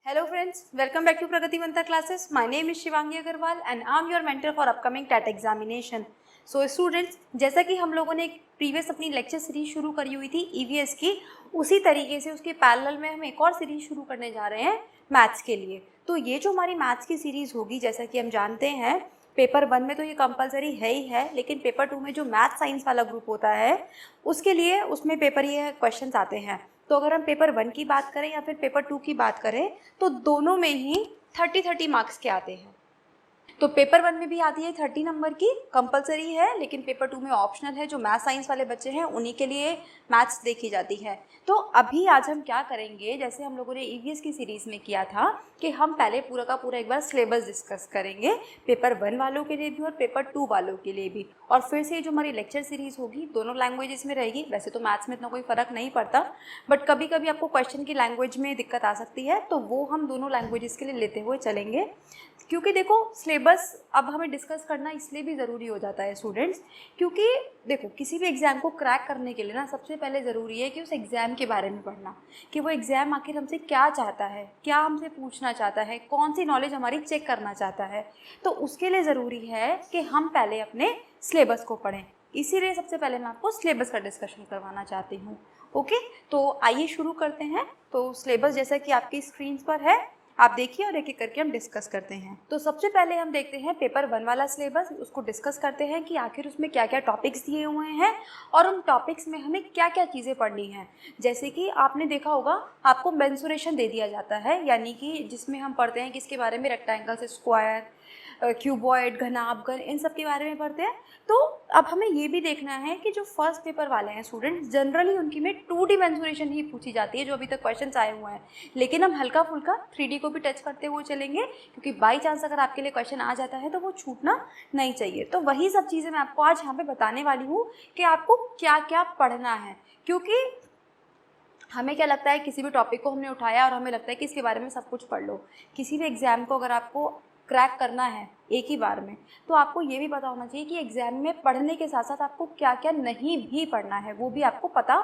Hello friends, welcome back to Pragati Manta classes. My name is Shivangi Agarwal and I am your mentor for upcoming TET examination. So students, जैसा कि हम लोगों ने previous अपनी lecture series शुरू करी हुई थी ईवीएस की, उसी तरीके से उसके पैरेलल में हम एक और सीरीज शुरू करने जा रहे हैं मैथ्स के लिए। तो ये जो हमारी मैथ्स की सीरीज़ होगी, जैसा कि हम जानते हैं पेपर 1 में तो ये कंपलसरी है ही है, लेकिन पेपर 2 में जो मैथ साइंस वाला ग्रुप होता है उसके लिए उसमें पेपर ये क्वेश्चंस आते हैं। तो अगर हम पेपर 1 की बात करें या फिर पेपर 2 की बात करें तो दोनों में ही 30-30 मार्क्स के आते हैं। तो पेपर 1 में भी आती है 30 नंबर की, कंपलसरी है, लेकिन पेपर 2 में ऑप्शनल है। जो मैथ साइंस वाले बच्चे हैं उन्हीं के लिए मैथ्स देखी जाती है। तो अभी आज हम क्या करेंगे, जैसे हम लोगों ने ईवीएस की सीरीज़ में किया था कि हम पहले पूरा का पूरा एक बार सिलेबस डिस्कस करेंगे, पेपर 1 वालों के लिए भी और पेपर 2 वालों के लिए भी। और फिर से जो हमारी लेक्चर सीरीज़ होगी दोनों लैंग्वेजेस में रहेगी। वैसे तो मैथ्स में इतना कोई फ़र्क नहीं पड़ता, बट कभी कभी आपको क्वेश्चन की लैंग्वेज में दिक्कत आ सकती है, तो वो हम दोनों लैंग्वेजेस के लिए लेते हुए चलेंगे। क्योंकि देखो सिलेबस अब हमें डिस्कस करना इसलिए भी ज़रूरी हो जाता है स्टूडेंट्स, क्योंकि देखो किसी भी एग्ज़ाम को क्रैक करने के लिए ना सबसे पहले ज़रूरी है कि उस एग्ज़ाम के बारे में पढ़ना, कि वो एग्ज़ाम आखिर हमसे क्या चाहता है, क्या हमसे पूछना चाहता है, कौन सी नॉलेज हमारी चेक करना चाहता है। तो उसके लिए ज़रूरी है कि हम पहले अपने सिलेबस को पढ़ें। इसीलिए सबसे पहले मैं आपको सिलेबस का डिस्कशन करवाना चाहती हूँ। ओके, तो आइए शुरू करते हैं। तो सिलेबस जैसा कि आपकी स्क्रीन पर है, आप देखिए और एक एक करके हम डिस्कस करते हैं। तो सबसे पहले हम देखते हैं पेपर 1 वाला सिलेबस, उसको डिस्कस करते हैं कि आखिर उसमें क्या क्या टॉपिक्स दिए हुए हैं और उन टॉपिक्स में हमें क्या क्या चीज़ें पढ़नी हैं। जैसे कि आपने देखा होगा आपको मेंसुरेशन दे दिया जाता है, यानी कि जिसमें हम पढ़ते हैं किसके बारे में, रेक्टेंगल, स्क्वायर, क्यूबॉइड, घनाभ घन, इन सब के बारे में पढ़ते हैं। तो अब हमें ये भी देखना है कि जो फर्स्ट पेपर वाले हैं स्टूडेंट्स, जनरली उनकी में 2D मेंसुरेशन ही पूछी जाती है जो अभी तक क्वेश्चंस आए हुए हैं, लेकिन हम हल्का फुल्का 3D को भी टच करते हुए चलेंगे, क्योंकि बाई चांस अगर आपके लिए क्वेश्चन आ जाता है तो वो छूटना नहीं चाहिए। तो वही सब चीज़ें मैं आपको आज यहाँ पे बताने वाली हूँ कि आपको क्या क्या पढ़ना है। क्योंकि हमें क्या लगता है, किसी भी टॉपिक को हमने उठाया और हमें लगता है कि इसके बारे में सब कुछ पढ़ लो। किसी भी एग्ज़ाम को अगर आपको क्रैक करना है एक ही बार में, तो आपको ये भी पता होना चाहिए कि एग्ज़ाम में पढ़ने के साथ साथ आपको क्या क्या नहीं भी पढ़ना है, वो भी आपको पता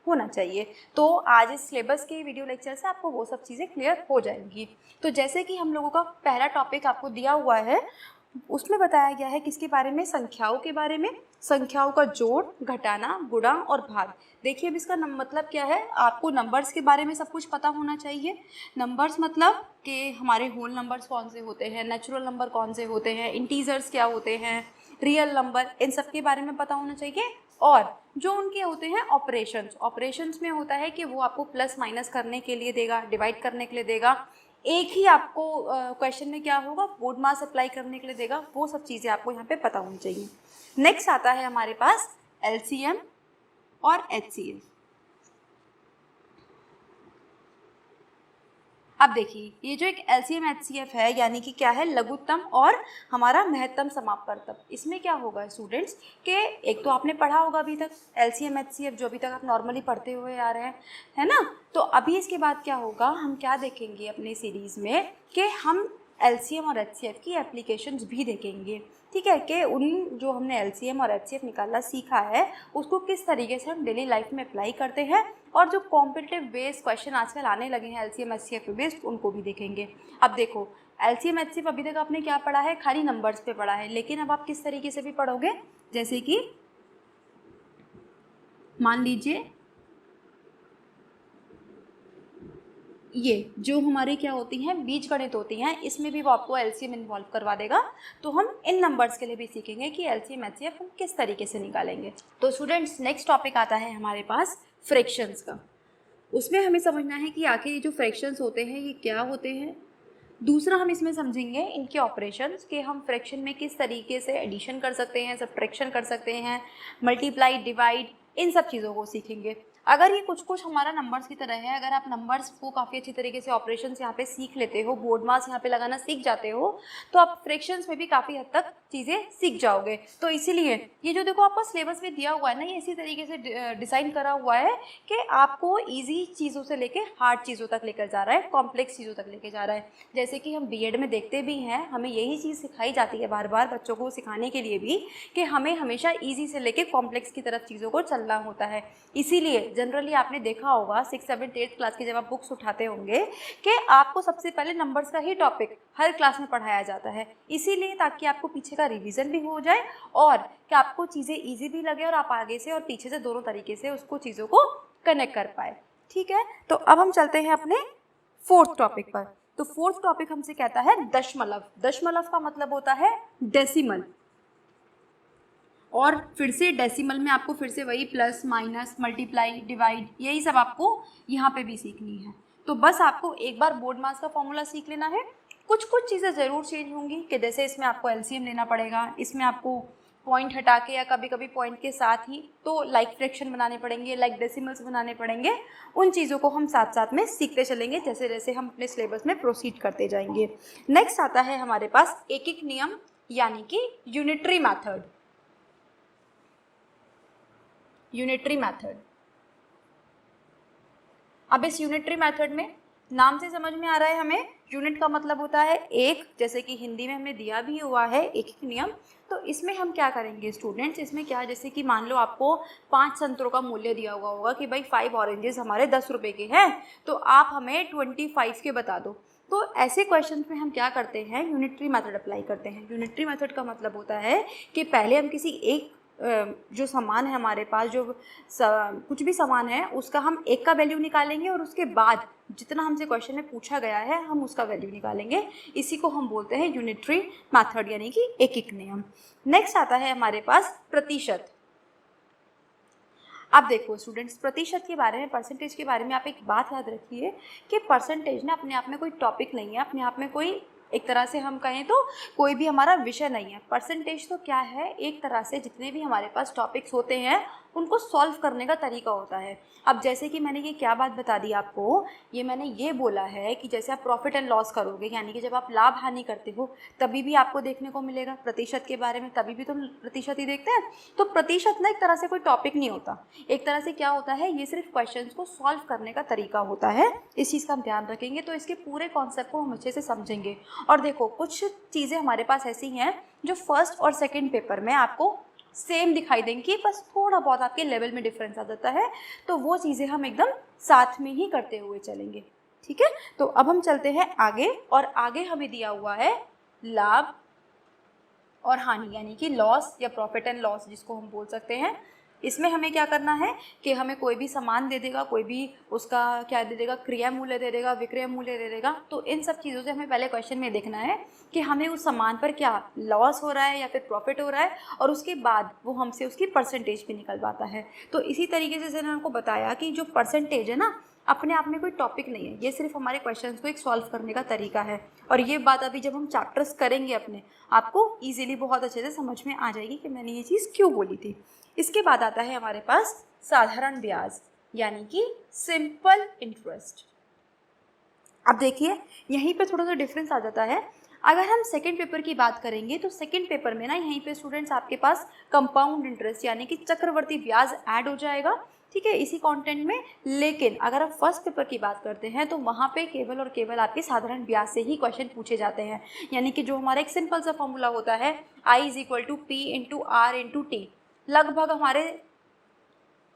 होना चाहिए। तो आज इस सिलेबस के वीडियो लेक्चर से आपको वो सब चीज़ें क्लियर हो जाएंगी। तो जैसे कि हम लोगों का पहला टॉपिक आपको दिया हुआ है, उसमें बताया गया है किसके बारे में, संख्याओं के बारे में। संख्याओं का जोड़, घटाना, गुणा और भाग। देखिए अब इसका मतलब क्या है, आपको नंबर्स के बारे में सब कुछ पता होना चाहिए। नंबर्स मतलब कि हमारे होल नंबर्स कौन से होते हैं, नेचुरल नंबर कौन से होते हैं, इंटीजर्स क्या होते हैं, रियल नंबर, इन सब के बारे में पता होना चाहिए। और जो उनके होते हैं ऑपरेशंस में होता है कि वो आपको प्लस माइनस करने के लिए देगा, डिवाइड करने के लिए देगा। एक ही आपको क्वेश्चन में क्या होगा, बोर्ड मास अप्लाई करने के लिए देगा। वो सब चीज़ें आपको यहाँ पे पता होनी चाहिए। नेक्स्ट आता है हमारे पास एलसीएम और एचसीएफ। अब देखिए ये जो एक एलसीएम एचसीएफ है, यानी कि क्या है, लघुत्तम और हमारा महत्तम समापवर्तक। इसमें क्या होगा स्टूडेंट्स कि एक तो आपने पढ़ा होगा अभी तक एलसीएम एचसीएफ, जो अभी तक आप नॉर्मली पढ़ते हुए आ रहे हैं, है ना। तो अभी इसके बाद क्या होगा, हम क्या देखेंगे अपनी सीरीज़ में कि हम एलसीएम और एचसीएफ की एप्लीकेशंस भी देखेंगे। ठीक है, कि उन जो हमने एलसीएम और एचसीएफ निकालना सीखा है उसको किस तरीके से हम डेली लाइफ में अप्लाई करते हैं, और जो कॉम्पिटिटिव बेस्ड क्वेश्चन आजकल आने लगे हैं एलसीएम एचसीएफ पे बेस्ड, उनको भी देखेंगे। अब देखो एलसीएम एचसीएफ अभी तक आपने क्या पढ़ा है, खाली नंबर्स पे पढ़ा है, लेकिन अब आप किस तरीके से भी पढ़ोगे, जैसे कि मान लीजिए ये जो हमारे क्या होती हैं, बीजगणित होती हैं, इसमें भी वो आपको एलसीएम इन्वॉल्व करवा देगा। तो हम इन नंबर्स के लिए भी सीखेंगे कि एलसीएम एचसीएफ हम किस तरीके से निकालेंगे। तो स्टूडेंट्स नेक्स्ट टॉपिक आता है हमारे पास फ्रैक्शंस का। उसमें हमें समझना है कि आखिर ये जो फ्रैक्शंस होते हैं ये क्या होते हैं। दूसरा हम इसमें समझेंगे इनके ऑपरेशंस, कि हम फ्रैक्शन में किस तरीके से एडिशन कर सकते हैं, सब्ट्रैक्शन कर सकते हैं, मल्टीप्लाई, डिवाइड, इन सब चीज़ों को सीखेंगे। अगर ये कुछ कुछ हमारा नंबर्स की तरह है, अगर आप नंबर्स को काफ़ी अच्छी तरीके से ऑपरेशंस यहाँ पे सीख लेते हो, बोर्ड मास यहाँ पे लगाना सीख जाते हो, तो आप फ्रैक्शंस में भी काफ़ी हद तक चीज़ें सीख जाओगे। तो इसीलिए ये जो देखो आपको सिलेबस में दिया हुआ है ना, ये इसी तरीके से डिज़ाइन करा हुआ है कि आपको ईजी चीज़ों से लेके हार्ड चीज़ों तक लेकर जा रहा है, कॉम्प्लेक्स चीज़ों तक लेके जा रहा है। जैसे कि हम बीएड में देखते भी हैं, हमें यही चीज़ सिखाई जाती है बार बार बच्चों को सिखाने के लिए भी, कि हमें हमेशा ईजी से लेके कॉम्प्लेक्स की तरफ चीज़ों को चलना होता है। इसीलिए जनरली आपने देखा होगा 6, 7, 8 क्लास की जब आप बुक्स उठाते होंगे कि आपको सबसे पहले नंबर्स का ही टॉपिक हर क्लास में पढ़ाया जाता है, इसीलिए ताकि आपको पीछे का रिवीजन भी हो जाए और कि आपको चीज़ें ईजी भी लगे और आप आगे से और पीछे से दोनों तरीके से उसको चीज़ों को कनेक्ट कर पाए। ठीक है, तो अब हम चलते हैं अपने 4th टॉपिक पर। तो 4th टॉपिक हमसे कहता है दशमलव। दशमलव का मतलब होता है डेसिमल, और फिर से डेसिमल में आपको फिर से वही प्लस माइनस मल्टीप्लाई डिवाइड यही सब आपको यहाँ पे भी सीखनी है। तो बस आपको एक बार बोर्ड मास का फॉर्मूला सीख लेना है। कुछ चीज़ें ज़रूर चेंज होंगी कि जैसे इसमें आपको एलसीएम लेना पड़ेगा, इसमें आपको पॉइंट हटा के या कभी कभी पॉइंट के साथ ही तो लाइक फ्रैक्शन बनाने पड़ेंगे, लाइक डेसिमल्स बनाने पड़ेंगे। उन चीज़ों को हम साथ साथ में सीखते चलेंगे जैसे जैसे हम अपने सिलेबस में प्रोसीड करते जाएंगे। नेक्स्ट आता है हमारे पास एक नियम यानी कि यूनिटरी मैथड। Unitary method. अब इस यूनिटरी मेथड में नाम से समझ में आ रहा है हमें, यूनिट का मतलब होता है एक, जैसे कि हिंदी में हमने दिया भी हुआ है एक नियम। तो इसमें हम क्या करेंगे स्टूडेंट्स, इसमें क्या, जैसे कि मान लो आपको 5 संतरों का मूल्य दिया हुआ होगा कि भाई 5 ऑरेंजेस हमारे 10 रुपये के हैं, तो आप हमें 25 के बता दो। तो ऐसे क्वेश्चन में हम क्या करते हैं, यूनिटरी मेथड अप्लाई करते हैं। यूनिटरी मेथड का मतलब होता है कि पहले हम किसी एक जो सामान है हमारे पास, जो कुछ भी सामान है उसका हम एक का वैल्यू निकालेंगे और उसके बाद जितना हमसे क्वेश्चन में पूछा गया है हम उसका वैल्यू निकालेंगे। इसी को हम बोलते हैं यूनिटरी मेथड यानी कि एक नियम। नेक्स्ट आता है हमारे पास प्रतिशत। अब देखो स्टूडेंट्स, प्रतिशत के बारे में, परसेंटेज के बारे में आप एक बात याद रखिए कि परसेंटेज ना अपने आप में कोई टॉपिक नहीं है, अपने आप में कोई एक तरह से हम कहें तो कोई भी हमारा विषय नहीं है। परसेंटेज तो क्या है, एक तरह से जितने भी हमारे पास टॉपिक्स होते हैं उनको सॉल्व करने का तरीका होता है। अब जैसे कि मैंने ये क्या बात बता दी आपको, ये मैंने ये बोला है कि जैसे आप प्रॉफिट एंड लॉस करोगे यानी कि जब आप लाभ हानि करते हो तभी भी आपको देखने को मिलेगा प्रतिशत के बारे में, तभी भी तो प्रतिशत ही देखते हैं। तो प्रतिशत ना एक तरह से कोई टॉपिक नहीं होता, एक तरह से क्या होता है, ये सिर्फ क्वेश्चंस को सॉल्व करने का तरीका होता है। इस चीज़ का हम ध्यान रखेंगे तो इसके पूरे कॉन्सेप्ट को हम अच्छे से समझेंगे। और देखो कुछ चीज़ें हमारे पास ऐसी हैं जो फर्स्ट और सेकंड पेपर में आपको सेम दिखाई देंगी, बस थोड़ा बहुत आपके लेवल में डिफरेंस आ जाता है, तो वो चीज़ें हम एकदम साथ में ही करते हुए चलेंगे। ठीक है, तो अब हम चलते हैं आगे, और आगे हमें दिया हुआ है लाभ और हानि यानी कि लॉस या प्रॉफिट एंड लॉस जिसको हम बोल सकते हैं। इसमें हमें क्या करना है कि हमें कोई भी सामान दे देगा, कोई भी उसका क्या दे देगा, क्रिया मूल्य दे देगा, विक्रय मूल्य दे देगा। तो इन सब चीज़ों से हमें पहले क्वेश्चन में देखना है कि हमें उस सामान पर क्या लॉस हो रहा है या फिर प्रॉफिट हो रहा है, और उसके बाद वो हमसे उसकी परसेंटेज भी निकल पाता है। तो इसी तरीके से मैंने आपको बताया कि जो परसेंटेज है ना अपने आप में कोई टॉपिक नहीं है, ये सिर्फ हमारे क्वेश्चंस को एक सॉल्व करने का तरीका है। और ये बात अभी जब हम चैप्टर्स करेंगे अपने, आपको इजीली बहुत अच्छे से समझ में आ जाएगी कि मैंने ये चीज़ क्यों बोली थी। इसके बाद आता है हमारे पास साधारण ब्याज यानी कि सिंपल इंटरेस्ट। अब देखिए यहीं पे थोड़ा सा डिफरेंस आ जाता है। अगर हम सेकंड पेपर की बात करेंगे तो सेकंड पेपर में ना यहीं पे स्टूडेंट्स आपके पास कंपाउंड इंटरेस्ट यानी कि चक्रवर्ती ब्याज ऐड हो जाएगा, ठीक है, इसी कंटेंट में। लेकिन अगर आप फर्स्ट पेपर की बात करते हैं तो वहाँ पे केवल और केवल आपके साधारण ब्याज से ही क्वेश्चन पूछे जाते हैं, यानी कि जो हमारा एक सिंपल सा फॉर्मूला होता है I = P × R × T। लगभग हमारे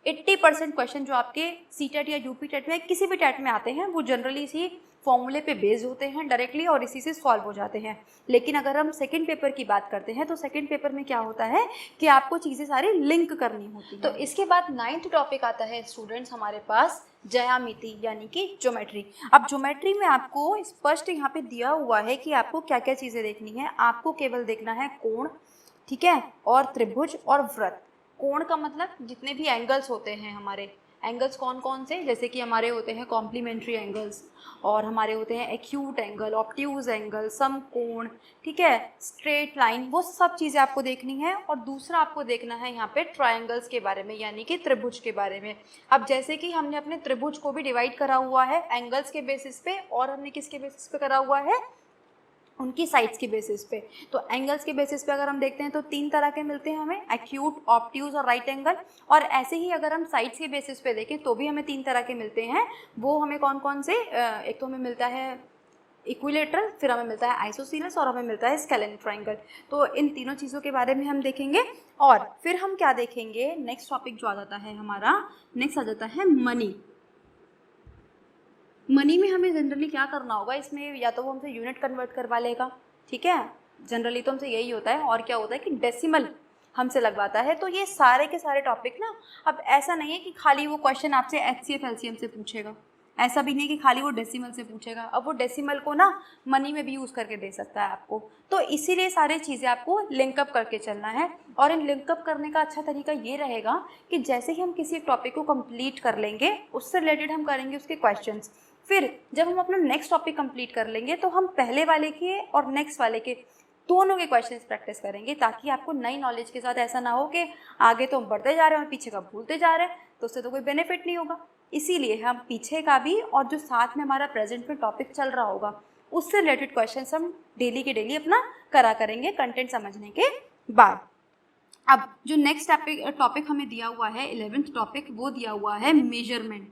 80% क्वेश्चन जो आपके सीटेट या यूपी टेट में किसी भी टेट में आते हैं वो जनरली इसी फॉर्मूले पे बेस्ड होते हैं डायरेक्टली, और इसी से सॉल्व हो जाते हैं। लेकिन अगर हम सेकंड पेपर की बात करते हैं तो सेकंड पेपर में क्या होता है कि आपको चीज़ें सारी लिंक करनी होती हैं। तो इसके बाद 9th टॉपिक आता है स्टूडेंट्स हमारे पास ज्यामिति यानी कि ज्योमेट्री। अब ज्योमेट्री में आपको स्पष्ट यहाँ पे दिया हुआ है कि आपको क्या क्या चीज़ें देखनी है। आपको केवल देखना है कोण, ठीक है, और त्रिभुज और वृत्त। कोण का मतलब जितने भी एंगल्स होते हैं हमारे, एंगल्स कौन कौन से, जैसे कि हमारे होते हैं कॉम्प्लीमेंट्री एंगल्स, और हमारे होते हैं एक्यूट एंगल, ऑब्ट्यूज एंगल, समकोण, ठीक है, स्ट्रेट लाइन, वो सब चीज़ें आपको देखनी है। और दूसरा आपको देखना है यहाँ पे ट्रायंगल्स के बारे में यानी कि त्रिभुज के बारे में। अब जैसे कि हमने अपने त्रिभुज को भी डिवाइड करा हुआ है एंगल्स के बेसिस पे, और हमने किसके बेसिस पे करा हुआ है, उनकी साइड्स के बेसिस पे। तो एंगल्स के बेसिस पे अगर हम देखते हैं तो 3 तरह के मिलते हैं हमें, एक्यूट, ऑब्ट्यूज और राइट एंगल। और ऐसे ही अगर हम साइड्स के बेसिस पे देखें तो भी हमें 3 तरह के मिलते हैं। वो हमें कौन कौन से, एक तो हमें मिलता है इक्विलेटरल, फिर हमें मिलता है आइसोसीलस और हमें मिलता है स्केलेन ट्रायंगल। तो इन तीनों चीज़ों के बारे में हम देखेंगे। और फिर हम क्या देखेंगे, नेक्स्ट टॉपिक जो आ जाता है हमारा, नेक्स्ट आ जाता है मनी। मनी में हमें जनरली क्या करना होगा, इसमें या तो वो हमसे यूनिट कन्वर्ट करवा लेगा, ठीक है, जनरली तो हमसे यही होता है, और क्या होता है कि डेसिमल हमसे लगवाता है। तो ये सारे के सारे टॉपिक ना, अब ऐसा नहीं है कि खाली वो क्वेश्चन आपसे HCF LCM से पूछेगा, ऐसा भी नहीं कि खाली वो डेसिमल से पूछेगा, अब वो डेसिमल को ना मनी में भी यूज़ करके दे सकता है आपको। तो इसीलिए सारी चीज़ें आपको लिंकअप करके चलना है। और इन लिंकअप करने का अच्छा तरीका ये रहेगा कि जैसे ही हम किसी एक टॉपिक को कंप्लीट कर लेंगे, उससे रिलेटेड हम करेंगे उसके क्वेश्चंस। फिर जब हम अपना नेक्स्ट टॉपिक कंप्लीट कर लेंगे तो हम पहले वाले के और नेक्स्ट वाले के दोनों के क्वेश्चंस प्रैक्टिस करेंगे, ताकि आपको नई नॉलेज के साथ ऐसा ना हो कि आगे तो हम बढ़ते जा रहे हैं और पीछे का भूलते जा रहे हैं, तो उससे तो कोई बेनिफिट नहीं होगा। इसीलिए हम पीछे का भी और जो साथ में हमारा प्रेजेंट में टॉपिक चल रहा होगा उससे रिलेटेड क्वेश्चंस हम डेली के डेली अपना करा करेंगे कंटेंट समझने के बाद। अब जो नेक्स्ट टॉपिक हमें दिया हुआ है 11th टॉपिक, वो दिया हुआ है मेजरमेंट,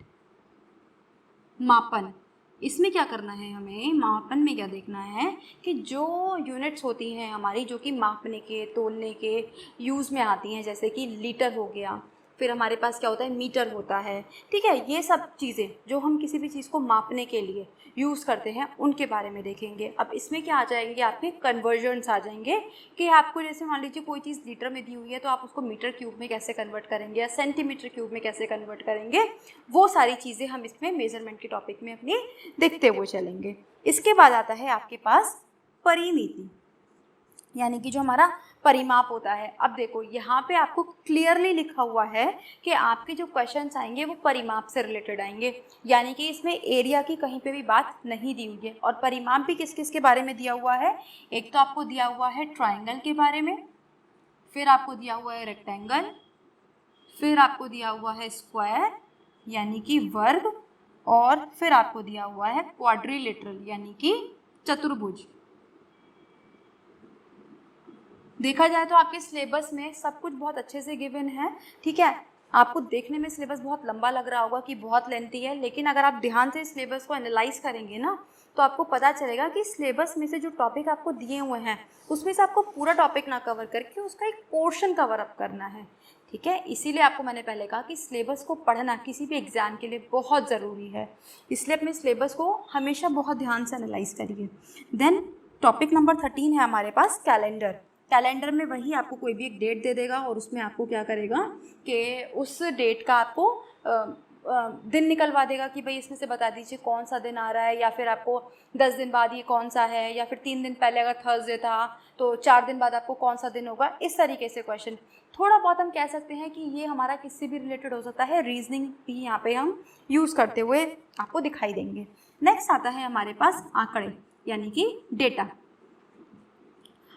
मापन। इसमें क्या करना है, हमें मापन में क्या देखना है कि जो यूनिट्स होती हैं हमारी, जो कि मापने के तोलने के यूज़ में आती हैं, जैसे कि लीटर हो गया, फिर हमारे पास क्या होता है मीटर होता है, ठीक है, ये सब चीज़ें जो हम किसी भी चीज़ को मापने के लिए यूज़ करते हैं उनके बारे में देखेंगे। अब इसमें क्या आ जाएंगे, आपके कन्वर्जन्स आ जाएंगे कि आपको जैसे मान लीजिए कोई चीज़ लीटर में दी हुई है तो आप उसको मीटर क्यूब में कैसे कन्वर्ट करेंगे या सेंटीमीटर क्यूब में कैसे कन्वर्ट करेंगे, वो सारी चीज़ें हम इसमें मेजरमेंट के टॉपिक में अपनी देखते हुए चलेंगे। इसके बाद आता है आपके पास परिमिति, यानी कि जो हमारा परिमाप होता है। अब देखो यहाँ पे आपको क्लियरली लिखा हुआ है कि आपके जो क्वेश्चंस आएंगे वो परिमाप से रिलेटेड आएंगे, यानी कि इसमें एरिया की कहीं पे भी बात नहीं दी हुई है। और परिमाप भी किस किस के बारे में दिया हुआ है, एक तो आपको दिया हुआ है ट्राइंगल के बारे में, फिर आपको दिया हुआ है रेक्टेंगल, फिर आपको दिया हुआ है स्क्वायर यानी कि वर्ग, और फिर आपको दिया हुआ है क्वाड्रिलेटरल यानी कि चतुर्भुज। देखा जाए तो आपके सिलेबस में सब कुछ बहुत अच्छे से गिवन है, ठीक है। आपको देखने में सिलेबस बहुत लंबा लग रहा होगा कि बहुत लेंथी है, लेकिन अगर आप ध्यान से सिलेबस को एनालाइज करेंगे ना तो आपको पता चलेगा कि सिलेबस में से जो टॉपिक आपको दिए हुए हैं उसमें से आपको पूरा टॉपिक ना कवर करके उसका एक पोर्शन कवर अप करना है, ठीक है। इसीलिए आपको मैंने पहले कहा कि सिलेबस को पढ़ना किसी भी एग्जाम के लिए बहुत ज़रूरी है, इसलिए अपने सिलेबस को हमेशा बहुत ध्यान से एनालाइज करिए। देन टॉपिक नंबर 13 है हमारे पास कैलेंडर। कैलेंडर में वही आपको कोई भी एक डेट दे देगा और उसमें आपको क्या करेगा कि उस डेट का आपको दिन निकलवा देगा कि भाई इसमें से बता दीजिए कौन सा दिन आ रहा है, या फिर आपको 10 दिन बाद ये कौन सा है, या फिर 3 दिन पहले अगर थर्सडे था तो 4 दिन बाद आपको कौन सा दिन होगा। इस तरीके से क्वेश्चन थोड़ा बहुत हम कह सकते हैं कि ये हमारा किससे भी रिलेटेड हो सकता है, रीजनिंग भी यहाँ पे हम यूज़ करते हुए आपको दिखाई देंगे। नेक्स्ट आता है हमारे पास आंकड़े यानी कि डेटा।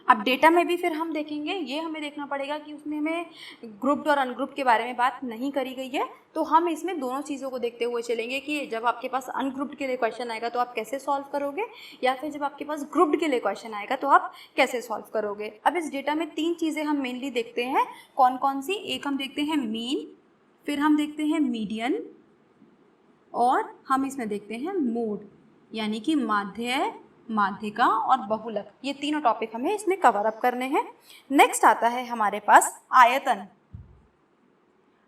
अब डेटा में भी फिर हम देखेंगे, ये हमें देखना पड़ेगा कि उसमें हमें ग्रुप्ड और अनग्रुप्ड के बारे में बात नहीं करी गई है, तो हम इसमें दोनों चीज़ों को देखते हुए चलेंगे कि जब आपके पास अनग्रुप्ड के लिए क्वेश्चन आएगा तो आप कैसे सॉल्व करोगे, या फिर जब आपके पास ग्रुप्ड के लिए क्वेश्चन आएगा तो आप कैसे सॉल्व करोगे। अब इस डेटा में 3 चीज़ें हम मेनली देखते हैं, कौन कौन सी, एक हम देखते हैं मीन, फिर हम देखते हैं मीडियन, और हम इसमें देखते हैं मोड यानी कि माध्य, माध्यिका और बहुलक। ये तीनों टॉपिक हमें इसमें कवर अप करने हैं। नेक्स्ट आता है हमारे पास आयतन।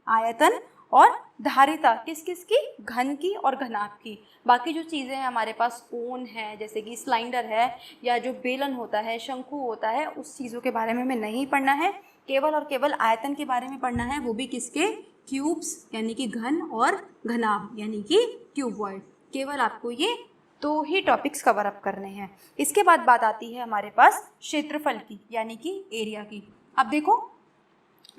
आयतन और धारिता किस किस की, घन की और घनाभ की। बाकी जो चीज़ें हैं हमारे पास कोन है, जैसे कि सिलेंडर है, या जो बेलन होता है, शंकु होता है, उस चीज़ों के बारे में हमें नहीं पढ़ना है, केवल और केवल आयतन के बारे में पढ़ना है, वो भी किसके, क्यूब्स यानी कि घन और घनाभ यानी कि क्यूबॉइड। केवल आपको ये 2 ही टॉपिक्स कवर अप करने हैं। इसके बाद बात आती है हमारे पास क्षेत्रफल की यानी कि एरिया की। अब देखो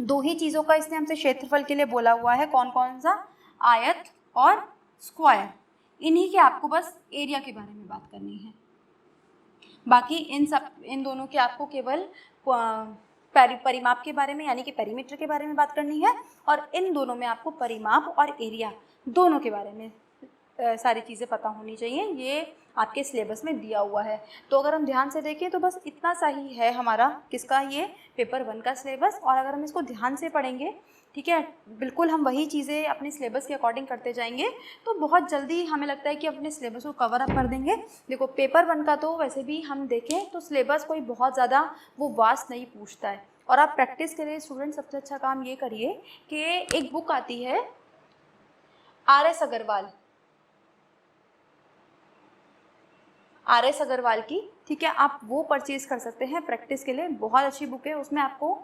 2 ही चीज़ों का इसने हमसे क्षेत्रफल के लिए बोला हुआ है, कौन कौन सा, आयत और स्क्वायर। इन्हीं के आपको बस एरिया के बारे में बात करनी है, बाकी इन दोनों के आपको केवल परिमाप के बारे में यानी कि पेरीमीटर के बारे में बात करनी है, और इन दोनों में आपको परिमाप और एरिया दोनों के बारे में सारी चीज़ें पता होनी चाहिए। ये आपके सिलेबस में दिया हुआ है। तो अगर हम ध्यान से देखें तो बस इतना सा ही है हमारा किसका, ये पेपर 1 का सिलेबस। और अगर हम इसको ध्यान से पढ़ेंगे ठीक है, बिल्कुल हम वही चीज़ें अपने सिलेबस के अकॉर्डिंग करते जाएंगे तो बहुत जल्दी हमें लगता है कि अपने सिलेबस को कवर अप कर देंगे। देखो पेपर 1 का तो वैसे भी हम देखें तो सिलेबस कोई बहुत ज़्यादा वो वास्ट नहीं पूछता है, और आप प्रैक्टिस के लिए स्टूडेंट सबसे अच्छा काम ये करिए कि एक बुक आती है RS अग्रवाल की, ठीक है, आप वो परचेज़ कर सकते हैं प्रैक्टिस के लिए, बहुत अच्छी बुक है। उसमें आपको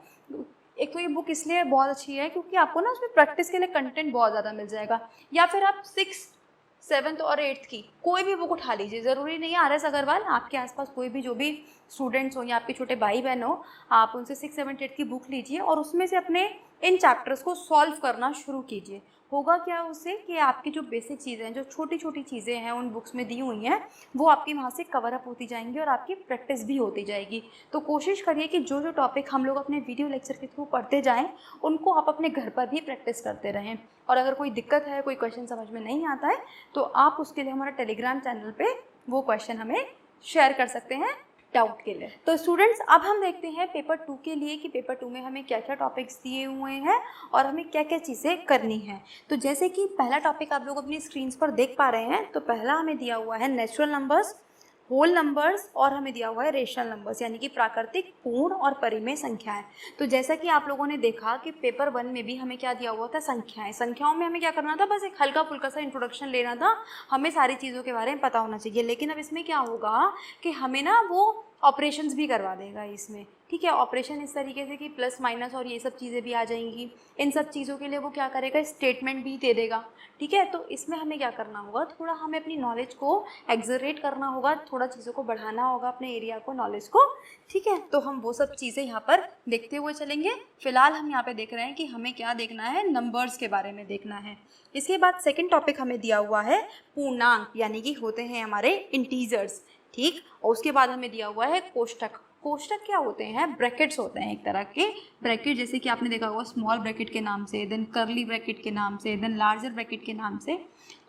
एक तो ये बुक इसलिए बहुत अच्छी है क्योंकि आपको ना उसमें प्रैक्टिस के लिए कंटेंट बहुत ज़्यादा मिल जाएगा। या फिर आप 6th 7th और 8th की कोई भी बुक उठा लीजिए, ज़रूरी नहीं है RS अग्रवाल, आपके आसपास कोई भी जो भी स्टूडेंट्स हो या आपके छोटे भाई बहन हो, आप उनसे 6th 7th 8th की बुक लीजिए और उसमें से अपने इन चैप्टर्स को सॉल्व करना शुरू कीजिए। होगा क्या उससे कि आपकी जो बेसिक चीज़ें हैं, जो छोटी छोटी चीज़ें हैं उन बुक्स में दी हुई हैं, वो आपकी वहाँ से कवर अप होती जाएंगी और आपकी प्रैक्टिस भी होती जाएगी। तो कोशिश करिए कि जो जो टॉपिक हम लोग अपने वीडियो लेक्चर के थ्रू पढ़ते जाएं उनको आप अपने घर पर भी प्रैक्टिस करते रहें। और अगर कोई दिक्कत है, कोई क्वेश्चन समझ में नहीं आता है, तो आप उसके लिए हमारा टेलीग्राम चैनल पे वो क्वेश्चन हमें शेयर कर सकते हैं डाउट के लिए। तो स्टूडेंट्स अब हम देखते हैं पेपर 2 के लिए कि पेपर 2 में हमें क्या क्या टॉपिक्स दिए हुए हैं और हमें क्या क्या चीज़ें करनी हैं। तो जैसे कि पहला टॉपिक आप लोग अपनी स्क्रीन्स पर देख पा रहे हैं, तो पहला हमें दिया हुआ है नेचुरल नंबर्स, होल नंबर्स, और हमें दिया हुआ है रेशनल नंबर्स यानी कि प्राकृतिक, पूर्ण और परिमेय संख्याएं। तो जैसा कि आप लोगों ने देखा कि पेपर 1 में भी हमें क्या दिया हुआ था, संख्याएं। संख्याओं में हमें क्या करना था, बस एक हल्का फुल्का सा इंट्रोडक्शन लेना था, हमें सारी चीज़ों के बारे में पता होना चाहिए। लेकिन अब इसमें क्या होगा कि हमें ना वो ऑपरेशंस भी करवा देगा इसमें, ठीक है। ऑपरेशन इस तरीके से कि प्लस माइनस और ये सब चीज़ें भी आ जाएंगी। इन सब चीज़ों के लिए वो क्या करेगा, स्टेटमेंट भी दे देगा, ठीक है। तो इसमें हमें क्या करना होगा, थोड़ा हमें अपनी नॉलेज को एक्सलरेट करना होगा, थोड़ा चीज़ों को बढ़ाना होगा, अपने एरिया को, नॉलेज को, ठीक है। तो हम वो सब चीज़ें यहाँ पर देखते हुए चलेंगे। फिलहाल हम यहाँ पे देख रहे हैं कि हमें क्या देखना है, नंबर्स के बारे में देखना है। इसके बाद सेकेंड टॉपिक हमें दिया हुआ है पूर्णांक, यानी कि होते हैं हमारे इंटीजर्स, ठीक। और उसके बाद हमें दिया हुआ है कोष्टक। कोष्टक क्या होते हैं, ब्रैकेट्स होते हैं, एक तरह के ब्रैकेट, जैसे कि आपने देखा होगा स्मॉल ब्रैकेट के नाम से, देन कर्ली ब्रैकेट के नाम से, देन लार्जर ब्रैकेट के नाम से।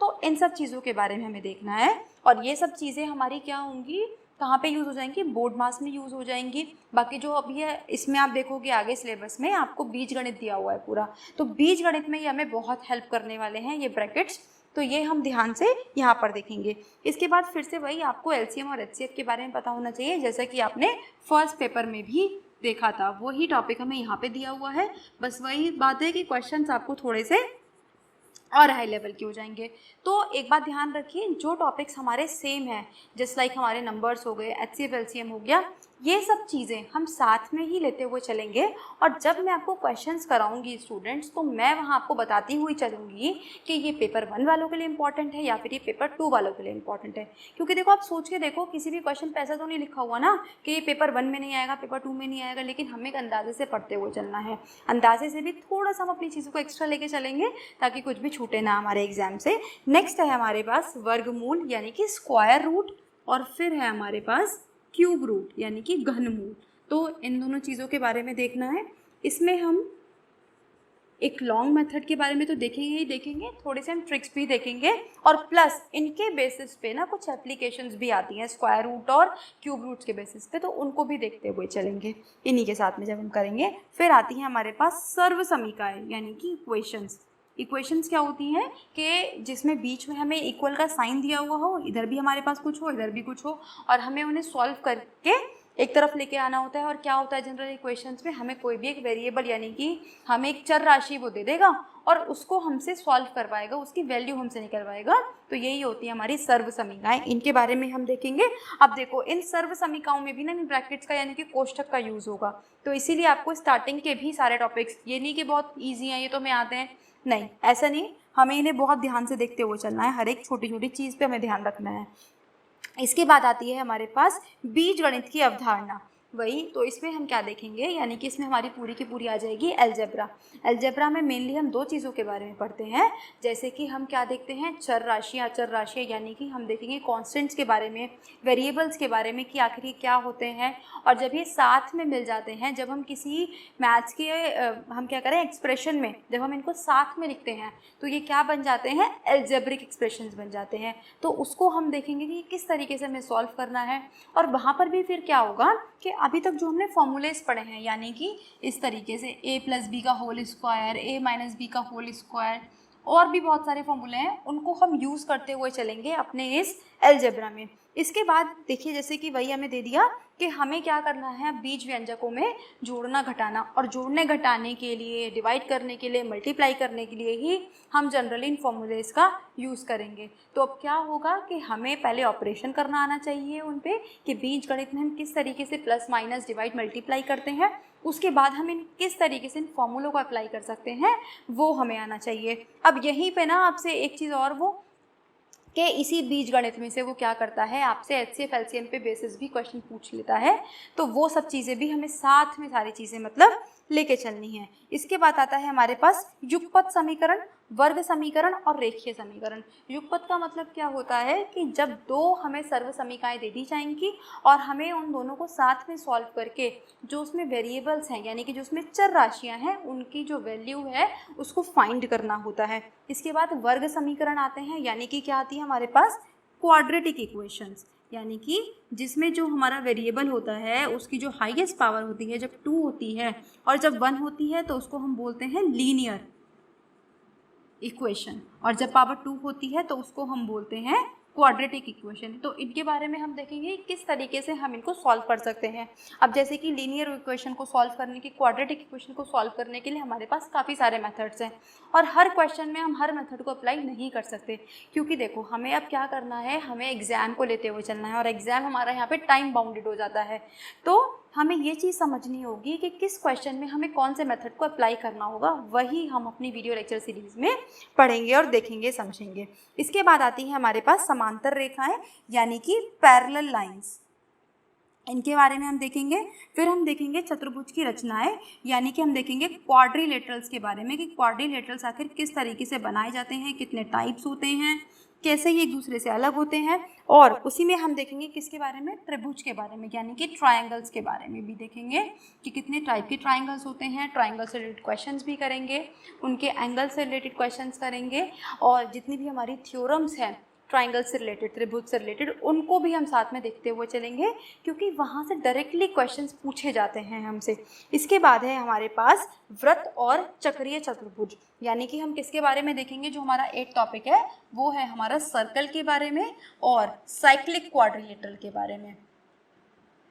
तो इन सब चीज़ों के बारे में हमें देखना है, और ये सब चीज़ें हमारी क्या होंगी, कहाँ पे यूज़ हो जाएंगी, बोर्ड मास में यूज़ हो जाएंगी। बाकी जो अभी है इसमें आप देखोगे आगे सिलेबस में आपको बीज गणित दिया हुआ है पूरा, तो बीज गणित में ये हमें बहुत हेल्प करने वाले हैं ये ब्रैकेट्स, तो ये हम ध्यान से यहाँ पर देखेंगे। इसके बाद फिर से वही आपको एलसीएम और एचसीएफ के बारे में पता होना चाहिए, जैसा कि आपने फर्स्ट पेपर में भी देखा था, वही टॉपिक हमें यहाँ पे दिया हुआ है। बस वही बात है कि क्वेश्चंस आपको थोड़े से और हाई लेवल के हो जाएंगे। तो एक बात ध्यान रखिए, जो टॉपिक्स हमारे सेम हैं, जस्ट लाइक हमारे नंबर्स हो गए, एचसीएफ एलसीएम हो गया, ये सब चीज़ें हम साथ में ही लेते हुए चलेंगे। और जब मैं आपको क्वेश्चंस कराऊंगी स्टूडेंट्स, तो मैं वहाँ आपको बताती हुई चलूँगी कि ये पेपर 1 वालों के लिए इंपॉर्टेंट है या फिर ये पेपर 2 वालों के लिए इंपॉर्टेंट है। क्योंकि देखो, आप सोच के देखो, किसी भी क्वेश्चन पे ऐसा तो नहीं लिखा हुआ ना कि ये पेपर 1 में नहीं आएगा, पेपर 2 में नहीं आएगा, लेकिन हमें एक अंदाजे से पढ़ते हुए चलना है। अंदाजे से भी थोड़ा सा हम अपनी चीज़ों को एक्स्ट्रा लेके चलेंगे ताकि कुछ भी छूटे ना हमारे एग्जाम से। नेक्स्ट है हमारे पास वर्गमूल यानी कि स्क्वायर रूट, और फिर है हमारे पास क्यूब रूट यानी कि घनमूल। तो इन दोनों चीज़ों के बारे में देखना है। इसमें हम एक लॉन्ग मेथड के बारे में तो देखेंगे ही देखेंगे, थोड़े से हम ट्रिक्स भी देखेंगे, और प्लस इनके बेसिस पे ना कुछ एप्लीकेशंस भी आती हैं स्क्वायर रूट और क्यूब रूट्स के बेसिस पे, तो उनको भी देखते हुए चलेंगे इन्हीं के साथ में जब हम करेंगे। फिर आती है हमारे पास सर्व समीकरण यानी कि इक्वेशंस। इक्वेशंस क्या होती हैं कि जिसमें बीच में हमें इक्वल का साइन दिया हुआ हो, इधर भी हमारे पास कुछ हो, इधर भी कुछ हो, और हमें उन्हें सॉल्व करके एक तरफ लेके आना होता है। और क्या होता है जनरल इक्वेशंस में, हमें कोई भी एक वेरिएबल यानी कि हमें एक चर राशि वो दे देगा और उसको हमसे सॉल्व करवाएगा, उसकी वैल्यू हमसे निकलवाएगा। तो यही होती है हमारी सर्व समीकरण, इनके बारे में हम देखेंगे। अब देखो, इन सर्व समीकरणों में भी ना इन ब्रैकेट्स का यानी कि कोष्टक का यूज़ होगा, तो इसीलिए आपको स्टार्टिंग के भी सारे टॉपिक्स, ये नहीं कि बहुत ईजी हैं ये तो हमें आते हैं, नहीं ऐसा नहीं, हमें इन्हें बहुत ध्यान से देखते हुए चलना है, हर एक छोटी छोटी चीज़ पे हमें ध्यान रखना है। इसके बाद आती है हमारे पास बीजगणित की अवधारणा। वही तो इसमें हम क्या देखेंगे, यानी कि इसमें हमारी पूरी की पूरी आ जाएगी अलजेब्रा। अलजेब्रा में मेनली हम दो चीज़ों के बारे में पढ़ते हैं, जैसे कि हम क्या देखते हैं, चर राशियाँ, अचर राशियाँ, यानी कि हम देखेंगे कॉन्स्टेंट्स के बारे में, वेरिएबल्स के बारे में कि आखिर ये क्या होते हैं। और जब ये साथ में मिल जाते हैं, जब हम किसी मैथ्स के हम क्या करें एक्सप्रेशन में, जब हम इनको साथ में लिखते हैं तो ये क्या बन जाते हैं, अलजेब्रिक एक्सप्रेशंस बन जाते हैं। तो उसको हम देखेंगे कि किस तरीके से हमें सॉल्व करना है। और वहाँ पर भी फिर क्या होगा कि अभी तक जो हमने फॉर्मूलेस पढ़े हैं, यानी कि इस तरीके से a+b का होल स्क्वायर, a-b का होल स्क्वायर, और भी बहुत सारे फॉर्मूले हैं, उनको हम यूज़ करते हुए चलेंगे अपने इस अलजेब्रा में। इसके बाद देखिए, जैसे कि वही हमें दे दिया कि हमें क्या करना है, बीज व्यंजकों में जोड़ना घटाना, और जोड़ने घटाने के लिए, डिवाइड करने के लिए, मल्टीप्लाई करने के लिए ही हम जनरली इन फॉर्मूलेस का यूज़ करेंगे। तो अब क्या होगा कि हमें पहले ऑपरेशन करना आना चाहिए उन पे, कि बीज गणित में हम किस तरीके से प्लस माइनस डिवाइड मल्टीप्लाई करते हैं, उसके बाद हम इन किस तरीके से इन फॉर्मूलों को अप्लाई कर सकते हैं वो हमें आना चाहिए। अब यहीं पे ना आपसे एक चीज़ और, वो कि इसी बीज गणित में से वो क्या करता है, आपसे HCF LCM पे बेसिस भी क्वेश्चन पूछ लेता है, तो वो सब चीज़ें भी हमें साथ में सारी चीज़ें मतलब लेके चलनी है। इसके बाद आता है हमारे पास युगपत समीकरण, वर्ग समीकरण और रेखीय समीकरण। युगपत का मतलब क्या होता है कि जब दो हमें सर्व समीकरणाएं दे दी जाएंगी और हमें उन दोनों को साथ में सॉल्व करके जो उसमें वेरिएबल्स हैं, यानी कि जो उसमें चर राशियां हैं, उनकी जो वैल्यू है उसको फाइंड करना होता है। इसके बाद वर्ग समीकरण आते हैं, यानी कि क्या आती है हमारे पास, क्वाड्रेटिक इक्वेशंस, यानी कि जिसमें जो हमारा वेरिएबल होता है उसकी जो हाईएस्ट पावर होती है, जब 2 होती है और जब 1 होती है तो उसको हम बोलते हैं लीनियर इक्वेशन, और जब पावर 2 होती है तो उसको हम बोलते हैं क्वाड्रेटिक इक्वेशन। तो इनके बारे में हम देखेंगे किस तरीके से हम इनको सॉल्व कर सकते हैं। अब जैसे कि लीनियर इक्वेशन को सॉल्व करने की, क्वाड्रेटिक इक्वेशन को सॉल्व करने के लिए हमारे पास काफ़ी सारे मेथड्स हैं, और हर क्वेश्चन में हम हर मेथड को अप्लाई नहीं कर सकते, क्योंकि देखो हमें अब क्या करना है, हमें एग्ज़ाम को लेते हुए चलना है, और एग्ज़ाम हमारा यहाँ पे टाइम बाउंडेड हो जाता है। तो हमें ये चीज़ समझनी होगी कि किस क्वेश्चन में हमें कौन से मेथड को अप्लाई करना होगा, वही हम अपनी वीडियो लेक्चर सीरीज़ में पढ़ेंगे और देखेंगे, समझेंगे। इसके बाद आती है हमारे पास समांतर रेखाएं, यानी कि पैरेलल लाइंस, इनके बारे में हम देखेंगे। फिर हम देखेंगे चतुर्भुज की रचनाएं, यानी कि हम देखेंगे क्वाड्रिलेटरल्स के बारे में, कि क्वाड्रिलेटरल्स आखिर किस तरीके से बनाए जाते हैं, कितने टाइप्स होते हैं, कैसे ये एक दूसरे से अलग होते हैं, और उसी में हम देखेंगे किसके बारे में, त्रिभुज के बारे में, यानी कि ट्रायंगल्स के बारे में भी देखेंगे कि कितने टाइप के ट्रायंगल्स होते हैं। ट्रायंगल से रिलेटेड क्वेश्चंस भी करेंगे, उनके एंगल से रिलेटेड क्वेश्चंस करेंगे, और जितनी भी हमारी थ्योरम्स हैं ट्रायंगल से रिलेटेड, त्रिभुज से रिलेटेड, उनको भी हम साथ में देखते हुए चलेंगे, क्योंकि वहाँ से डायरेक्टली क्वेश्चंस पूछे जाते हैं हमसे। इसके बाद है हमारे पास वृत्त और चक्रीय चतुर्भुज, यानी कि हम किसके बारे में देखेंगे, जो हमारा एक टॉपिक है वो है हमारा सर्कल के बारे में और साइक्लिक क्वाड्रिलेटरल के बारे में।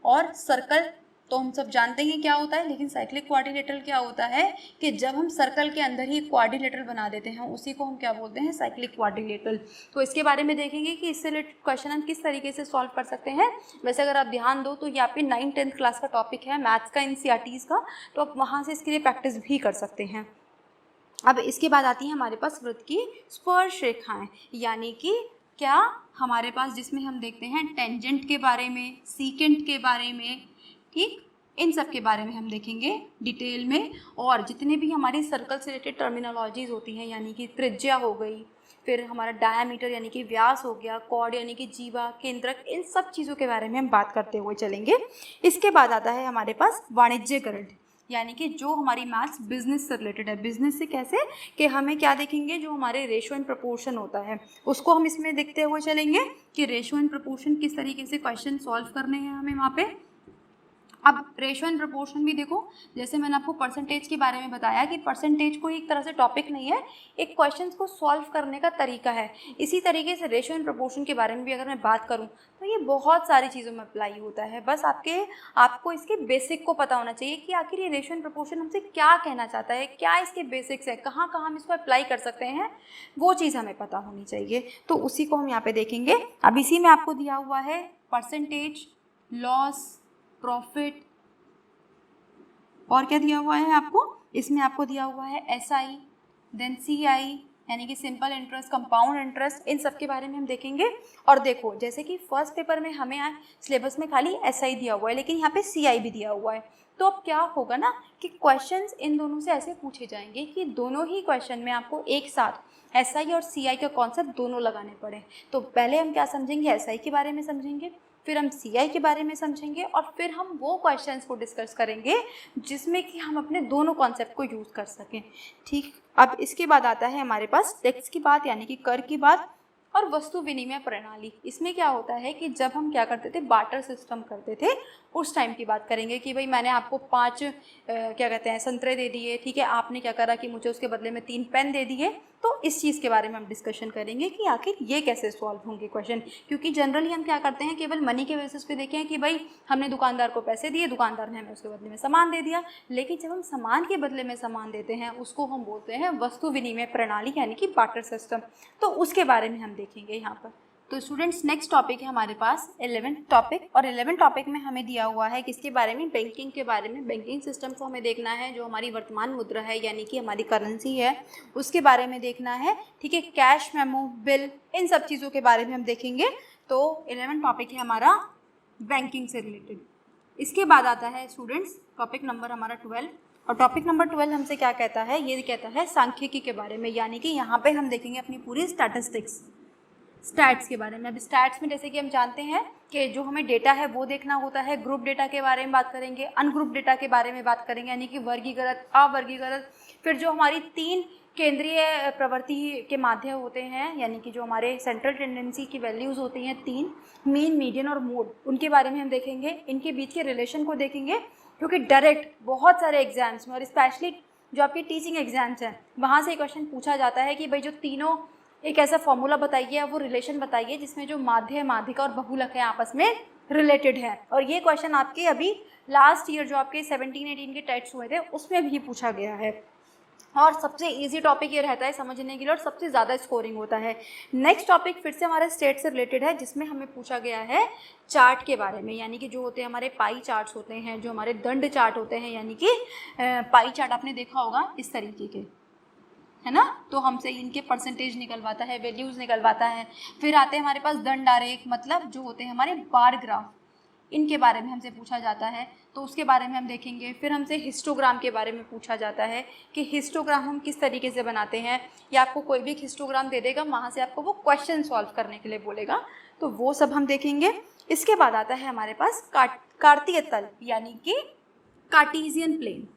और सर्कल तो हम सब जानते हैं क्या होता है, लेकिन साइक्लिक क्वाड्रिलेटरल क्या होता है कि जब हम सर्कल के अंदर ही क्वाड्रिलेटरल बना देते हैं, उसी को हम क्या बोलते हैं, साइक्लिक क्वाड्रिलेटरल। तो इसके बारे में देखेंगे कि इससे रिलेटेड क्वेश्चन हम किस तरीके से सॉल्व कर सकते हैं। वैसे अगर आप ध्यान दो तो यहाँ पे 9th-10th क्लास का टॉपिक है मैथ्स का, NCERTs का, तो आप वहाँ से इसके लिए प्रैक्टिस भी कर सकते हैं। अब इसके बाद आती है हमारे पास वृत्त की स्पर्श रेखाएँ, यानी कि क्या हमारे पास, जिसमें हम देखते हैं टेंजेंट के बारे में, सीकेंट के बारे में, ठीक, इन सब के बारे में हम देखेंगे डिटेल में। और जितने भी हमारी सर्कल से रिलेटेड टर्मिनोलॉजीज होती हैं, यानी कि त्रिज्या हो गई, फिर हमारा डायमीटर यानी कि व्यास हो गया, कॉर्ड यानी कि जीवा, केंद्रक, इन सब चीज़ों के बारे में हम बात करते हुए चलेंगे। इसके बाद आता है हमारे पास वाणिज्यकरण, यानी कि जो हमारी मैथ्स बिजनेस से रिलेटेड है। बिजनेस से कैसे, कि हमें क्या देखेंगे, जो हमारे रेशो एंड प्रपोर्शन होता है उसको हम इसमें देखते हुए चलेंगे कि रेशो एंड प्रपोर्शन किस तरीके से क्वेश्चन सॉल्व करने हैं हमें वहाँ पे। अब रेशो एंड प्रोपोर्शन भी देखो, जैसे मैंने आपको परसेंटेज के बारे में बताया कि परसेंटेज कोई एक तरह से टॉपिक नहीं है, एक क्वेश्चंस को सॉल्व करने का तरीका है। इसी तरीके से रेशो एंड प्रोपोर्शन के बारे में भी अगर मैं बात करूं तो ये बहुत सारी चीज़ों में अप्लाई होता है। बस आपको इसके बेसिक को पता होना चाहिए कि आखिर ये रेशो एंड प्रोपोर्शन हमसे क्या कहना चाहता है, क्या इसके बेसिक्स है, कहाँ कहाँ हम इसको अप्लाई कर सकते हैं, वो चीज़ हमें पता होनी चाहिए। तो उसी को हम यहाँ पे देखेंगे। अब इसी में आपको दिया हुआ है परसेंटेज, लॉस, प्रॉफिट, और क्या दिया हुआ है आपको, इसमें आपको दिया हुआ है SI, देन CI यानी कि सिंपल इंटरेस्ट, कंपाउंड इंटरेस्ट, इन सब के बारे में हम देखेंगे। और देखो जैसे कि फर्स्ट पेपर में हमें सिलेबस में खाली SI दिया हुआ है, लेकिन यहाँ पे CI भी दिया हुआ है। तो अब क्या होगा ना कि क्वेश्चंस इन दोनों से ऐसे पूछे जाएंगे कि दोनों ही क्वेश्चन में आपको एक साथ SI और CI का कॉन्सेप्ट दोनों लगाने पड़े। तो पहले हम क्या समझेंगे, SI के बारे में समझेंगे, फिर हम CI के बारे में समझेंगे, और फिर हम वो क्वेश्चंस को डिस्कस करेंगे जिसमें कि हम अपने दोनों कॉन्सेप्ट को यूज़ कर सकें। ठीक, अब इसके बाद आता है हमारे पास टेक्स्ट की बात, यानी कि कर की बात। और वस्तु विनिमय प्रणाली। इसमें क्या होता है कि जब हम क्या करते थे, बार्टर सिस्टम करते थे, उस टाइम की बात करेंगे कि भाई मैंने आपको 5 क्या कहते हैं संतरे दे दिए, ठीक है, आपने क्या करा कि मुझे उसके बदले में 3 पेन दे दिए। तो इस चीज़ के बारे में हम डिस्कशन करेंगे कि आखिर ये कैसे सॉल्व होंगे क्वेश्चन, क्योंकि जनरली हम क्या करते हैं, केवल मनी के बेसिस पे देखें कि भाई हमने दुकानदार को पैसे दिए, दुकानदार ने हमें उसके बदले में सामान दे दिया। लेकिन जब हम सामान के बदले में सामान देते हैं उसको हम बोलते हैं वस्तु विनिमय प्रणाली, यानी कि बार्टर सिस्टम। तो उसके बारे में हम देखेंगे यहाँ पर। तो स्टूडेंट्स नेक्स्ट टॉपिक है हमारे पास 11th टॉपिक, और 11th टॉपिक में हमें दिया हुआ है किसके बारे में, बैंकिंग के बारे में। बैंकिंग सिस्टम को हमें देखना है, जो हमारी वर्तमान मुद्रा है यानी कि हमारी करेंसी है उसके बारे में देखना है, ठीक है। कैश मेमो, बिल, इन सब चीज़ों के बारे में हम देखेंगे। तो 11th टॉपिक है हमारा बैंकिंग से रिलेटेड। इसके बाद आता है स्टूडेंट्स टॉपिक नंबर हमारा 12, और टॉपिक नंबर 12 हमसे क्या कहता है, ये कहता है सांख्यिकी के बारे में, यानी कि यहाँ पे हम देखेंगे अपनी पूरी स्टैटिस्टिक्स, स्टैट्स के बारे में। अब स्टैट्स में जैसे कि हम जानते हैं कि जो हमें डेटा है वो देखना होता है। ग्रुप डेटा के बारे में बात करेंगे, अनग्रुप डेटा के बारे में बात करेंगे, यानी कि वर्गीकृत, अवर्गीकृत। फिर जो हमारी 3 केंद्रीय प्रवृत्ति के माध्य होते हैं, यानी कि जो हमारे सेंट्रल टेंडेंसी की वैल्यूज़ होती हैं 3, मीन, मीडियन और मोड, उनके बारे में हम देखेंगे। इनके बीच के रिलेशन को देखेंगे, क्योंकि डायरेक्ट बहुत सारे एग्जाम्स में और स्पेशली जो आपके टीचिंग एग्जाम्स हैं वहाँ से क्वेश्चन पूछा जाता है कि भाई जो तीनों एक ऐसा फॉर्मूला बताइए या वो रिलेशन बताइए जिसमें जो माध्य, माध्यिका और बहुलक है आपस में रिलेटेड है। और ये क्वेश्चन आपके अभी लास्ट ईयर जो आपके 17-18 के टेस्ट हुए थे उसमें भी पूछा गया है, और सबसे इजी टॉपिक ये रहता है समझने के लिए और सबसे ज़्यादा स्कोरिंग होता है। नेक्स्ट टॉपिक फिर से हमारे स्टेट से रिलेटेड है, जिसमें हमें पूछा गया है चार्ट के बारे में, यानी कि जो होते हैं हमारे पाई चार्ट्स होते हैं, जो हमारे दंड चार्ट होते हैं, यानी कि पाई चार्ट आपने देखा होगा इस तरीके के, है ना। तो हमसे इनके परसेंटेज निकलवाता है, वैल्यूज़ निकलवाता है। फिर आते हैं हमारे पास दंड आरेख, मतलब जो होते हैं हमारे बार ग्राफ, इनके बारे में हमसे पूछा जाता है, तो उसके बारे में हम देखेंगे। फिर हमसे हिस्टोग्राम के बारे में पूछा जाता है कि हिस्टोग्राम हम किस तरीके से बनाते हैं, या आपको कोई भी हिस्टोग्राम दे देगा, वहाँ से आपको वो क्वेश्चन सॉल्व करने के लिए बोलेगा, तो वो सब हम देखेंगे। इसके बाद आता है हमारे पास कार्तीय तल, यानी कि कार्टेशियन प्लेन।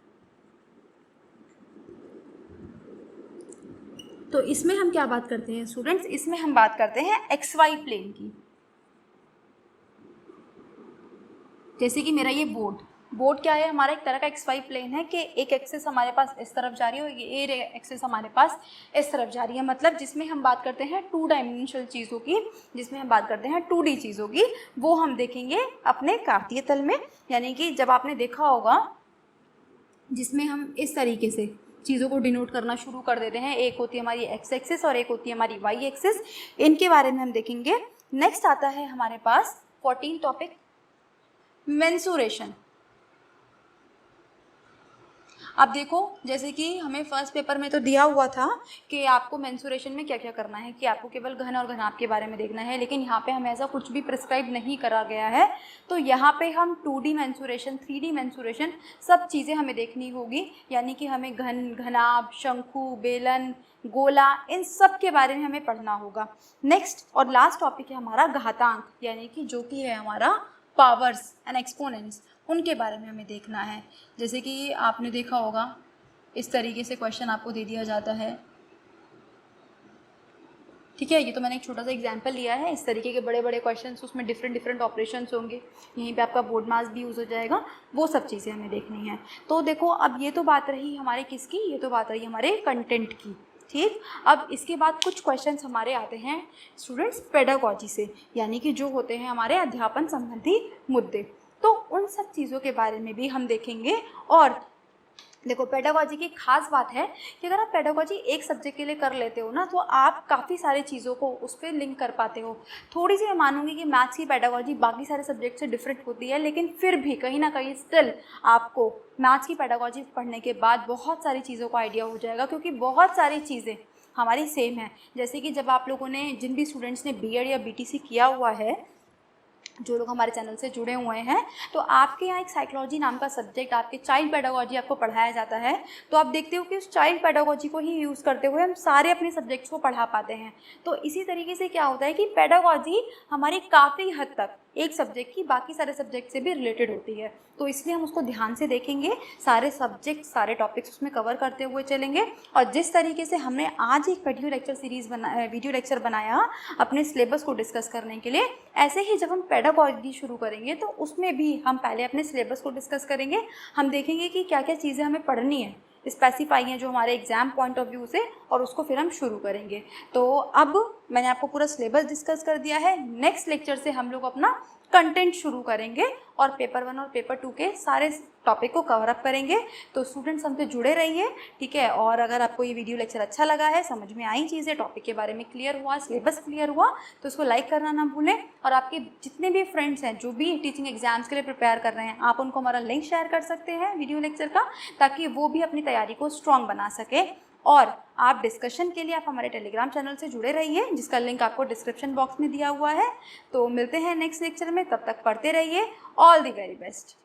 तो इसमें हम क्या बात करते हैं स्टूडेंट्स, इसमें हम बात करते हैं XY प्लेन की। जैसे कि मेरा ये बोर्ड क्या है, हमारा एक तरह का XY प्लेन है कि एक एक्सिस हमारे पास इस तरफ जा रही है और ये एक्सिस हमारे पास इस तरफ जा रही है, मतलब जिसमें हम बात करते हैं 2 डायमेंशनल चीज़ों की, जिसमें हम बात करते हैं 2D चीज़ों की, वो हम देखेंगे अपने कार्तीय तल में। यानी कि जब आपने देखा होगा जिसमें हम इस तरीके से चीज़ों को डिनोट करना शुरू कर देते हैं, एक होती है हमारी एक्स एक्सिस और एक होती है हमारी वाई एक्सिस, इनके बारे में हम देखेंगे। नेक्स्ट आता है हमारे पास 14 टॉपिक, मेंसुरेशन। अब देखो जैसे कि हमें फर्स्ट पेपर में तो दिया हुआ था कि आपको मेंसुरेशन में क्या क्या करना है, कि आपको केवल घन और घनाभ के बारे में देखना है, लेकिन यहाँ पे हमें ऐसा कुछ भी प्रिस्क्राइब नहीं करा गया है। तो यहाँ पे हम 2D मेंसुरेशन, 3D मेंसुरेशन, सब चीज़ें हमें देखनी होगी, यानी कि हमें घन, घनाभ, शंकु, बेलन, गोला, इन सब के बारे में हमें पढ़ना होगा। नेक्स्ट और लास्ट टॉपिक है हमारा घातांक, यानी कि जो कि है हमारा पावर्स एंड एक्सपोनेंट्स, उनके बारे में हमें देखना है। जैसे कि आपने देखा होगा इस तरीके से क्वेश्चन आपको दे दिया जाता है, ठीक है। ये तो मैंने एक छोटा सा एग्जांपल लिया है, इस तरीके के बड़े बड़े क्वेश्चंस, उसमें डिफरेंट ऑपरेशंस होंगे, यहीं पे आपका बोर्ड मास भी यूज़ हो जाएगा, वो सब चीज़ें हमें देखनी है। तो देखो अब ये तो बात रही हमारे किसकी, ये तो बात रही हमारे कंटेंट की, ठीक। अब इसके बाद कुछ क्वेश्चंस हमारे आते हैं स्टूडेंट्स पेडागॉजी से, यानी कि जो होते हैं हमारे अध्यापन संबंधी मुद्दे, तो उन सब चीज़ों के बारे में भी हम देखेंगे। और देखो पेडागॉजी की खास बात है कि अगर आप पेडागॉजी एक सब्जेक्ट के लिए कर लेते हो ना, तो आप काफ़ी सारी चीज़ों को उस पर लिंक कर पाते हो। थोड़ी सी मैं मानूंगी कि मैथ्स की पेडागॉजी बाकी सारे सब्जेक्ट से डिफरेंट होती है, लेकिन फिर भी कहीं ना कहीं स्टिल आपको मैथ्स की पेडागॉजी पढ़ने के बाद बहुत सारी चीज़ों का आइडिया हो जाएगा, क्योंकि बहुत सारी चीज़ें हमारी सेम है। जैसे कि जब आप लोगों ने, जिन भी स्टूडेंट्स ने बीएड या बीटीसी किया हुआ है, जो लोग हमारे चैनल से जुड़े हुए हैं, तो आपके यहाँ एक साइकोलॉजी नाम का सब्जेक्ट, आपके चाइल्ड पेडागॉजी आपको पढ़ाया जाता है। तो आप देखते हो कि उस चाइल्ड पेडागॉजी को ही यूज़ करते हुए हम सारे अपने सब्जेक्ट्स को पढ़ा पाते हैं। तो इसी तरीके से क्या होता है कि पेडागॉजी हमारी काफ़ी हद तक एक सब्जेक्ट की बाकी सारे सब्जेक्ट से भी रिलेटेड होती है, तो इसलिए हम उसको ध्यान से देखेंगे, सारे सब्जेक्ट सारे टॉपिक्स उसमें कवर करते हुए चलेंगे। और जिस तरीके से हमने आज एक वीडियो लेक्चर बनाया अपने सिलेबस को डिस्कस करने के लिए, ऐसे ही जब हम पेडागॉजी शुरू करेंगे तो उसमें भी हम पहले अपने सिलेबस को डिस्कस करेंगे। हम देखेंगे कि क्या क्या चीज़ें हमें पढ़नी है, स्पेसिफाई हैं जो हमारे एग्ज़ाम पॉइंट ऑफ व्यू से, और उसको फिर हम शुरू करेंगे। तो अब मैंने आपको पूरा सिलेबस डिस्कस कर दिया है। नेक्स्ट लेक्चर से हम लोग अपना कंटेंट शुरू करेंगे और पेपर 1 और पेपर 2 के सारे टॉपिक को कवर अप करेंगे। तो स्टूडेंट्स हमसे जुड़े रहिए, ठीक है। और अगर आपको ये वीडियो लेक्चर अच्छा लगा है, समझ में आई चीज़ें, टॉपिक के बारे में क्लियर हुआ, सिलेबस क्लियर हुआ, तो उसको लाइक करना ना भूलें। और आपके जितने भी फ्रेंड्स हैं जो भी टीचिंग एग्जाम्स के लिए प्रिपेयर कर रहे हैं, आप उनको हमारा लिंक शेयर कर सकते हैं वीडियो लेक्चर का, ताकि वो भी अपनी तैयारी को स्ट्रॉन्ग बना सके। और आप डिस्कशन के लिए आप हमारे टेलीग्राम चैनल से जुड़े रहिए, जिसका लिंक आपको डिस्क्रिप्शन बॉक्स में दिया हुआ है। तो मिलते हैं नेक्स्ट लेक्चर में, तब तक पढ़ते रहिए। All the very best.